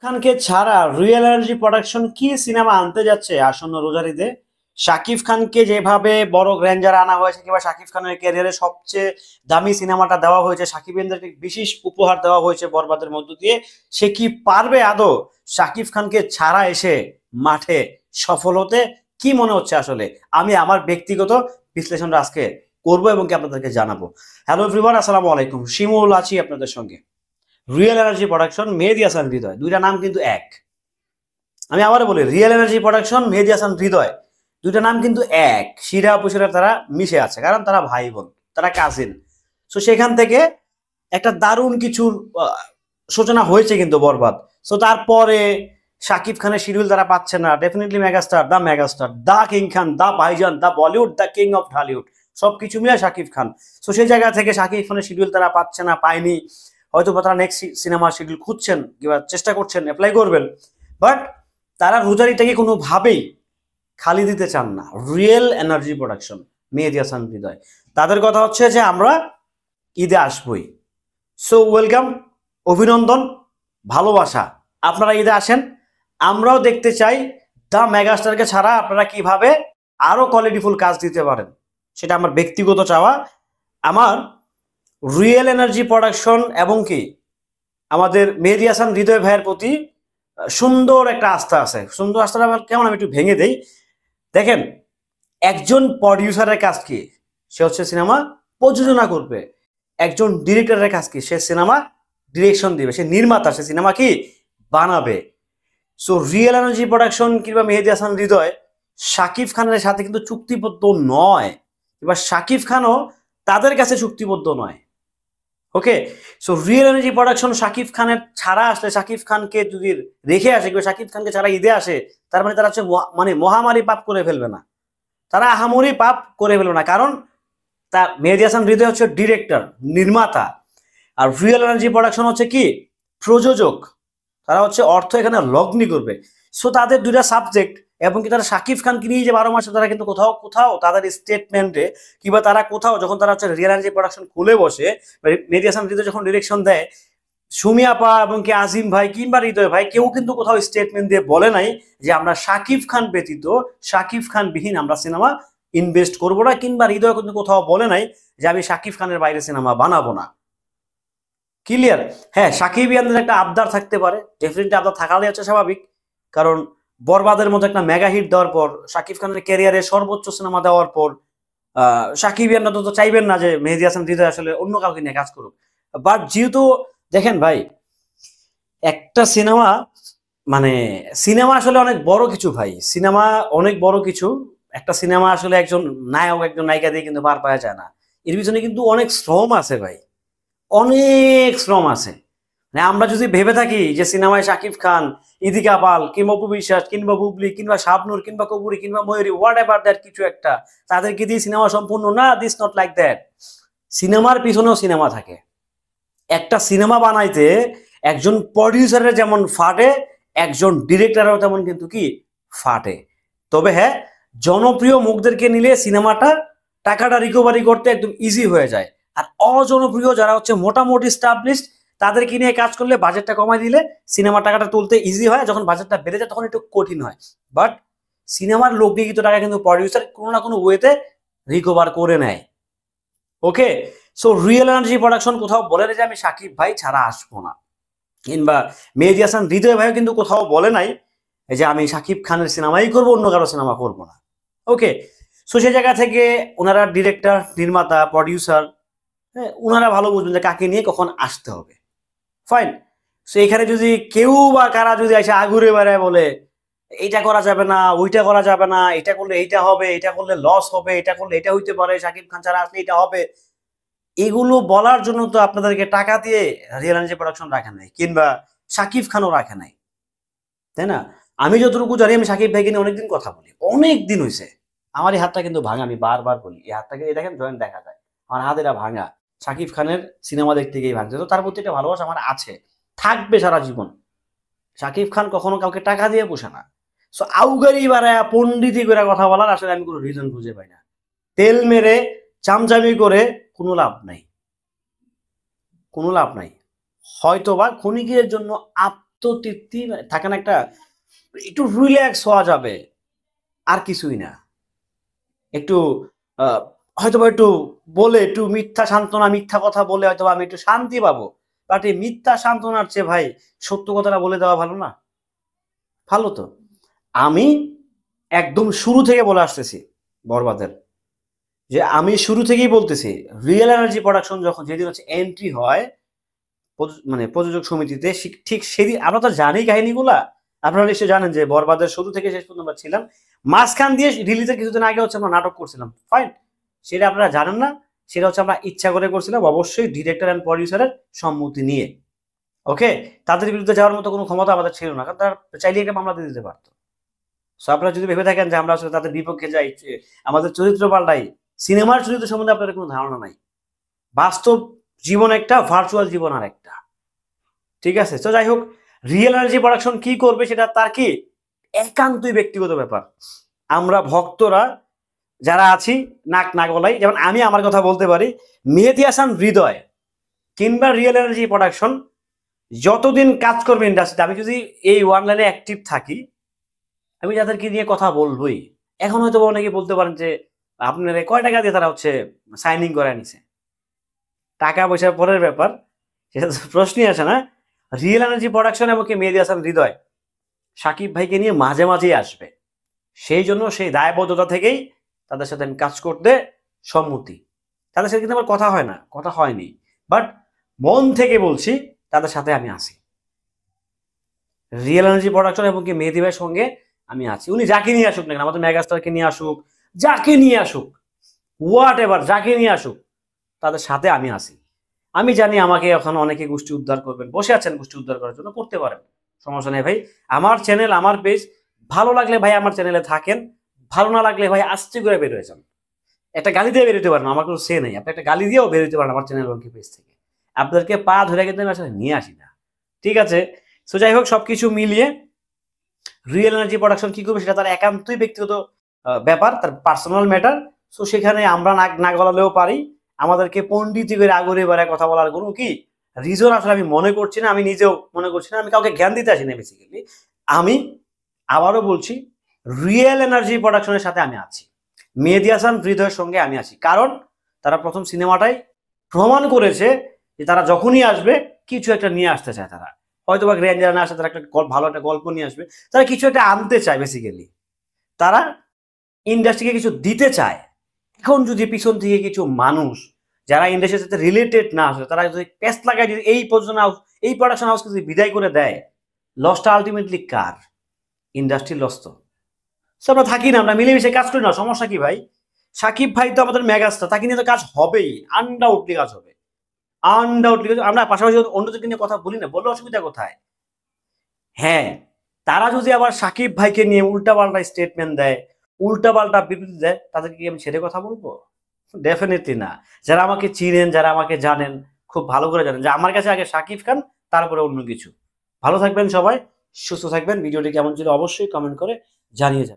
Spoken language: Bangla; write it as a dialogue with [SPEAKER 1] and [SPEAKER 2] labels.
[SPEAKER 1] খানকে ছাড়া রিয়েল এনার্জি প্রোডাকশন কি সিনেমা আনতে যাচ্ছে আসন্ন রোজারিতে? শাকিব খানকে যেভাবে বড় গ্র্যান্ডার আনা হয়েছে কিংবা শাকিব খানের ক্যারিয়ারে সবচেয়ে দামি সিনেমাটা দেওয়া হয়েছে, শাকিবেন্দ্রকে বিশেষ উপহার দেওয়া হয়েছে বরবাদের মধ্য দিয়ে, সে কি পারবে আদৌ শাকিব খানকে ছাড়া এসে মাঠে সফল হতে? কি মনে হচ্ছে আসলে? আমি আমার ব্যক্তিগত বিশ্লেষণটা আজকে করবো এবং কি আপনাদেরকে জানাবো। হ্যালো এভরিওয়ান, আসসালামু আলাইকুম। শিমুল আছি আপনাদের সঙ্গে। রিয়েল এনার্জি প্রোডাকশন, মেহেদী হাসান হৃদয়, দুইটা নাম কিন্তু এক। আমি আবারও বলি, রিয়েল এনার্জি প্রোডাকশন, মেহেদী হাসান হৃদয়, দুইটা নাম কিন্তু এক। শিরা উপশিরা তারা মিশে আছে, কারণ তারা ভাই বোন, তারা কাজিন। সো সেখান থেকে একটা দারুণ কিছুর সূচনা হয়েছে কিন্তু বরবাদ। সো তারপরে শাকিব খানের শিডিউল তারা পাচ্ছে না। Definitely megastar, the king Khan, the Bhaijaan, the Bollywood, the king of Dhallywood, সবকিছু মিলে শাকিব খান। সো সেই জায়গা থেকে শাকিব খানের শিডিউল তারা পাচ্ছে না, পায়নি। হয়তো বা তারা নেক্সট সিনেমার শিডিউল খুঁজছেন কিংবা চেষ্টা করছেন, অ্যাপ্লাই করবেন। বাট তারা রোজারিটাকে কোনোভাবেই খালি দিতে চান না। রিয়েল এনার্জি প্রোডাকশন, মেহেদী হাসান হৃদয়, তাদের কথা হচ্ছে যে আমরা ঈদে আসবই। সো ওয়েলকাম, অভিনন্দন, ভালোবাসা। আপনারা ঈদে আসেন, আমরাও দেখতে চাই দ্য মেগাস্টারকে ছাড়া আপনারা কিভাবে আরো কোয়ালিটিফুল কাজ দিতে পারেন। সেটা আমার ব্যক্তিগত চাওয়া। আমার রিয়েল এনার্জি প্রোডাকশন এবং কি আমাদের মেহেদী হাসান হৃদয় ভাইয়ের প্রতি সুন্দর একটা আস্থা আছে। সুন্দর আস্থাটা কেমন, আমি একটু ভেঙে দেই। দেখেন, একজন প্রডিউসারের কাজ কি? সে হচ্ছে সিনেমা প্রযোজনা করবে। একজন ডিরেক্টরের কাজ কি? সে সিনেমা ডিরেকশন দিবে। সে নির্মাতা, সে সিনেমা কি বানাবে। সো রিয়েল এনার্জি প্রোডাকশন কিংবা মেহেদী হাসান হৃদয় শাকিব খানের সাথে কিন্তু চুক্তিবদ্ধ নয়, এবার শাকিব খানও তাদের কাছে চুক্তিবদ্ধ নয়। Okay, so Real Energy Production Shakib খানের ছাড়া আসলে, শাকিব খানকে যদি রেখে আসে কিংবা শাকিব খানকে ছাড়া ঈদে আসে, তার মানে তারা হচ্ছে মানে মহামারী পাপ করে ফেলবে না। তারা আহামরি পাপ করে ফেলবে না, কারণ তা মেহেদী হাসান হৃদয় হচ্ছে ডিরেক্টর, নির্মাতা। আর রিয়েল এনার্জি প্রোডাকশন হচ্ছে কি প্রযোজক। তারা হচ্ছে অর্থ এখানে লগ্নি করবে। সো তাদের দুইটা সাবজেক্ট, এবং কি তারা শাকিব খানকে নিয়ে যে 12 মাসে তারা কিন্তু কোথাও কোথাও তাদের স্টেটমেন্টে কিংবা তারা কোথাও যখন তারা হচ্ছে রিয়েল এনার্জি প্রোডাকশন খুলে বসে, মেহেদী হাসান হৃদয় যখন ডিরেকশন দেয়, সুমি আপা এবং কি আজিম ভাই কিংবা হৃদয় ভাই কেউ কিন্তু কোথাও স্টেটমেন্ট দিয়ে বলে নাই যে আমরা শাকিব খান ব্যতীত, শাকিব খান বিহীন আমরা সিনেমা ইনভেস্ট করবো না, কিংবা হৃদয় কিন্তু কোথাও বলে নাই যে আমি শাকিব খানের বাইরে সিনেমা বানাবো না। ক্লিয়ার? হ্যাঁ, সাকিবিয়ানদের একটা আবদার থাকতে পারে, ডেফিনেটলি আবদার থাকালে হচ্ছে স্বাভাবিক। কারণ বরবাদের মতো একটা মেগা হিট দেওয়ার পর, শাকিব খানের ক্যারিয়ারে সর্বোচ্চ সিনেমা দেওয়ার পর সাকিবিয়ানরা তো চাইবেন না যে মেহেদী হাসান হৃদয় আসলে অন্য কাউকে নিয়ে কাজ করুক। বাট যেহেতু দেখেন ভাই, একটা সিনেমা মানে সিনেমা আসলে অনেক বড় কিছু ভাই, সিনেমা অনেক বড় কিছু। একটা সিনেমা আসলে একজন নায়ক একজন নায়িকা দিয়ে কিন্তু পার পাওয়া যায় না। এর পিছনে কিন্তু অনেক শ্রম আছে ভাই, অনেক শ্রম আছে। মানে আমরা যদি ভেবে থাকি যে সিনেমায় শাকিব খান, ইদিকা পাল কিংবা অপু বিশ্বাস কিংবা বুবলি কিংবা শাবনূর কিংবা কপুরি কিংবা ময়ূরী, হোয়াট এভার দ্যাট, কিছু একটা তাদেরকে দিয়ে সিনেমা সম্পূর্ণ না, দিস নট লাইক দ্যাট। সিনেমার পিছনেও সিনেমা থাকে। একটা সিনেমা বানাইতে একজন প্রডিউসারের যেমন ফাটে, একজন ডিরেক্টরেরও তেমন কিন্তু কি ফাটে। তবে হ্যাঁ, জনপ্রিয় মুখদেরকে নিলে সিনেমাটা টাকাটা রিকভারি করতে একদম ইজি হয়ে যায়। আর অজনপ্রিয় যারা হচ্ছে মোটামুটি স্টাবলিশড, তাদেরকে নিয়ে কাজ করলে বাজেটটা কমাই দিলে সিনেমার টাকাটা তুলতে ইজি হয়। যখন বাজেটটা বেড়ে যায় তখন একটু কঠিন হয়। বাট সিনেমার লগ্নিকৃত টাকা কিন্তু প্রডিউসার কোনো না কোনো ওয়েতে রিকভার করে নেয়। ওকে, সো রিয়েল এনার্জি প্রোডাকশন কোথাও বলে না যে আমি সাকিব ভাই ছাড়া আসবো না, কিংবা মেহেদী হাসান হৃদয় ভাইও কিন্তু কোথাও বলে নাই যে আমি সাকিব খানের সিনেমাই করবো, অন্য কারো সিনেমা করবো না। ওকে, সো সেই জায়গা থেকে ওনারা ডিরেক্টর, নির্মাতা, প্রডিউসার, হ্যাঁ, ওনারা ভালো বুঝবেন যে কাকে নিয়ে কখন আসতে হবে। ফাইন। সো এখানে যদি কেউ বা কারা যদি এসে আগুরে বেড়ায় বলে এইটা করা যাবে না, ওইটা করা যাবে না, এটা করলে এইটা হবে, এটা করলে লস হবে, এটা করলে এটা হইতে পারে, সাকিব খান ছাড়া আসলে এটা হবে, এগুলো বলার জন্য তো আপনাদেরকে টাকা দিয়ে রিয়েল এনার্জি প্রোডাকশন রাখে নাই, কিংবা সাকিব খানও রাখে নাই, তাই না? আমি যতটুকু জানি, আমি সাকিব ভাইকে নিয়ে অনেকদিন কথা বলি, অনেক দিন হয়েছে। আমার এই হাতটা কিন্তু ভাঙা, আমি বারবার বলি এই হাতটাকে, এই দেখেন জয়েন্ট দেখা যায়, আমার হাত এটা ভাঙা। সাকিব খানের সিনেমা দেখতে গিয়ে ভাঙছে। তো তার প্রতি একটা ভালোবাসা আমার আছে, থাকবে সারা জীবন। সাকিব খান কখনো কাউকে টাকা দিয়ে পোষে না। সো আউগারি বাড়ায় পন্ডিতি করে কথা বলার আসলে আমি কোনো রিজন খুঁজে পাই না। তেল মেরে চামচামি করে কোনো লাভ নাই, কোনো লাভ নাই। হয়তো বা ক্ষণিকের জন্য আত্মতৃপ্তি থাকে না একটা, একটু রিল্যাক্স হওয়া যাবে, আর কিছুই না। একটু হয়তোবা একটু বলে একটু মিথ্যা সান্ত্বনা, মিথ্যা কথা বলে হয়তো আমি একটু শান্তি পাবো, বাট এই মিথ্যা সান্ত্বনার চেয়ে ভাই সত্য কথাটা বলে দেওয়া ভালো না? ভালো তো। আমি একদম শুরু থেকে বলে আসতেছি বরবাদের, যে আমি শুরু থেকেই বলতেছি রিয়েল এনার্জি প্রোডাকশন যখন যেদিন হচ্ছে এন্ট্রি হয় মানে প্রযোজক সমিতিতে, ঠিক সেদিন আমরা তো জানি কাহিনীগুলা। আপনারা নিশ্চয়ই জানেন যে বরবাদের শুরু থেকে শেষ পর্যন্ত আমরা ছিলাম, মাঝখান দিয়ে রিলিজের কিছুদিন আগে হচ্ছে আমরা নাটক করছিলাম, ফাইন। সেটা আপনারা জানেন না, সেটা হচ্ছে আমরা ইচ্ছা করে করছিলাম, অবশ্যই ডিরেক্টর অ্যান্ড প্রডিউসারের সম্মতি নিয়ে। ওকে, তাদের বিরুদ্ধে যাওয়ার মতো কোনো ক্ষমতা আমাদের ছিল না, কারণ তারা চাইলে একটা মামলা দিয়ে দিতে পারতো। সো আপনারা যদি ভেবে থাকেন যে আমরা আসলে তাদের বিপক্ষে যাই, আমাদের চরিত্র পাল্টাই, সিনেমার চরিত্র সম্বন্ধে আপনাদের কোনো ধারণা নাই। বাস্তব জীবন একটা, ভার্চুয়াল জীবন আর একটা। ঠিক আছে, তো যাই হোক, রিয়েল এনার্জি প্রোডাকশন কি করবে সেটা তার কি একান্তই ব্যক্তিগত ব্যাপার। আমরা ভক্তরা যারা আছি নাক না গলাই, যেমন আমি আমার কথা বলতে পারি, মেহেদী হাসান হৃদয় কিংবা রিয়েল এনার্জি প্রোডাকশন যতদিন কাজ করবে ইন্ডাস্ট্রিতে, আমি যদি এই ওয়ান লাইনে অ্যাক্টিভ থাকি, আমি যাদেরকে নিয়ে কথা বলবোই। এখন হয়তো অনেকে বলতে পারেন যে আপনারা কয় টাকা দিয়ে তারা হচ্ছে সাইনিং করে নিছে, টাকা পয়সার পরের ব্যাপার, সেটা তো প্রশ্নই আসে না। রিয়েল এনার্জি প্রোডাকশন এবং মেহেদী হাসান হৃদয় সাকিব ভাইকে নিয়ে মাঝে মাঝেই আসবে, সেই জন্য সেই দায়বদ্ধতা থেকেই তাদের সাথে আমি কাজ করতে সম্মতি। তাদের সাথে কিন্তু আমার কথা হয় না, কথা হয়নি, বাট মন থেকে বলছি তাদের সাথে আমি আছি। রিয়েল এনার্জি প্রোডাকশন এবং মেহেদী ভাইয়ের সঙ্গে আমি আছি। উনি যাকে নিয়ে আসুক না কেন, আমাদের মেগাস্টারকে নিয়ে আসুক, যাকে নিয়ে আসুক, হোয়াট এভার, যাকে নিয়ে আসুক, তাদের সাথে আমি আছি। আমি জানি আমাকে এখন অনেকে গোষ্ঠী উদ্ধার করবেন, বসে আছেন গোষ্ঠী উদ্ধার করার জন্য, করতে পারেন, সমস্যা নেই ভাই। আমার চ্যানেল, আমার পেজ, ভালো লাগলে ভাই আমার চ্যানেলে থাকেন, ভালো না লাগলে ভাই আস্তে করে বের হয়ে যান। একটা গালি দিয়ে বেরোতে পারেন, আমার কোনো সে নেই, আপনি একটা গালি দিয়েও বেরোতে পারেন আমার চ্যানেল এবং পেজ থেকে। আপনাদেরকে পা ধরে কিন্তু আমি আসলে নিয়ে আসি না, ঠিক আছে? সো যাই হোক, সবকিছু মিলিয়ে রিয়েল এনার্জি প্রোডাকশন কি করবে সেটা তার একান্তই ব্যক্তিগত ব্যাপার, তার পার্সোনাল ম্যাটার। সো সেখানে আমরা নাক না গলালেও পারি, আমাদেরকে পণ্ডিতি করে আগরে বেড়ায় কথা বলার কোনো কি রিজন আসলে আমি মনে করছি না, আমি নিজেও মনে করছি না। আমি কাউকে জ্ঞান দিতে আসি না বেসিক্যালি। আমি আবারও বলছি, রিয়েল এনার্জি প্রোডাকশনের সাথে আমি আছি, মেহেদী হাসান হৃদয়ের সঙ্গে আমি আছি, কারণ তারা প্রথম সিনেমাটাই প্রমাণ করেছে যে তারা যখনই আসবে কিছু একটা নিয়ে আসতে চায়। তারা হয়তো বা গ্র্যান্ড না আসে, তারা একটা ভালো একটা গল্প নিয়ে আসবে, তারা কিছু একটা আনতে চায় বেসিক্যালি, তারা ইন্ডাস্ট্রিকে কিছু দিতে চায়। এখন যদি পিছন থেকে কিছু মানুষ যারা ইন্ডাস্ট্রির সাথে রিলেটেড না আসে, তারা যদি পেস্ট লাগায়, যদি এই এই প্রোডাকশন হাউসকে যদি বিদায় করে দেয়, লসটা আলটিমেটলি কার? ইন্ডাস্ট্রির লস তো। আমরা থাকি না, আমরা মিলেমিশে কাজ করি না, সমস্যা কি ভাই? সাকিব ভাই তো আমাদের মেগাস্টার, তাকে নিয়ে তো কাজ হবেই, আনডাউটলি কাজ হবে, আনডাউটলি। আমরা পাশাপাশি অন্যদেরকে নিয়ে কথা বলি না, বললে অসুবিধা কোথায়? হ্যাঁ, তারা যদি আবার সাকিব ভাইকে নিয়ে উল্টাপাল্টা স্টেটমেন্ট দেয়, উল্টাপাল্টা বিবৃতি দেয়, তাদেরকে কি আমি ছেড়ে কথা বলবো? ডেফিনেটলি না। যারা আমাকে চিনেন, যারা আমাকে জানেন, খুব ভালো করে জানেন যে আমার কাছে আগে সাকিব খান, তারপরে অন্য কিছু। ভালো থাকবেন সবাই, সুস্থ থাকবেন। ভিডিওটি কেমন ছিল অবশ্যই কমেন্ট করে জানিয়ে যাবেন।